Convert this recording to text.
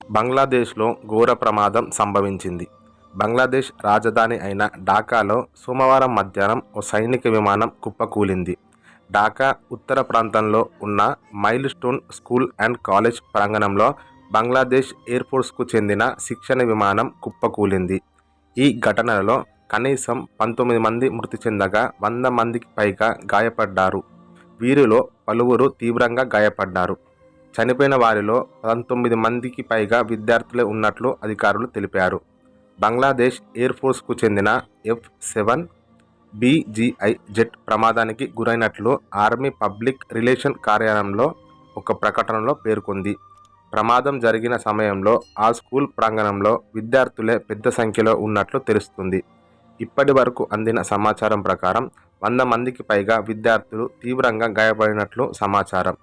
బంగ్లాదేశ్లో ఘోర ప్రమాదం సంభవించింది. బంగ్లాదేశ్ రాజధాని అయిన ఢాకాలో సోమవారం మధ్యాహ్నం ఓ సైనిక విమానం కుప్పకూలింది. ఢాకా ఉత్తర ప్రాంతంలో ఉన్న mile stone school and college ప్రాంగణంలో బంగ్లాదేశ్ ఎయిర్ఫోర్స్కు చెందిన శిక్షణ విమానం కుప్పకూలింది. ఈ ఘటనలో కనీసం 19 మంది మృతి చెందగా 100 మందికి పైగా గాయపడ్డారు. వీరిలో పలువురు తీవ్రంగా గాయపడ్డారు. చనిపోయిన వారిలో 19 మందికి పైగా విద్యార్థులే ఉన్నట్లు అధికారులు తెలిపారు. బంగ్లాదేశ్ ఎయిర్ఫోర్స్కు చెందిన F-7 BGI జెట్ ప్రమాదానికి గురైనట్లు ఆర్మీ పబ్లిక్ రిలేషన్ కార్యాలయంలో ఒక ప్రకటనలో పేర్కొంది. ప్రమాదం జరిగిన సమయంలో ఆ స్కూల్ ప్రాంగణంలో విద్యార్థులే పెద్ద సంఖ్యలో ఉన్నట్లు తెలుస్తుంది. ఇప్పటి వరకు అందిన సమాచారం ప్రకారం 100 మందికి పైగా విద్యార్థులు తీవ్రంగా గాయపడినట్లు సమాచారం.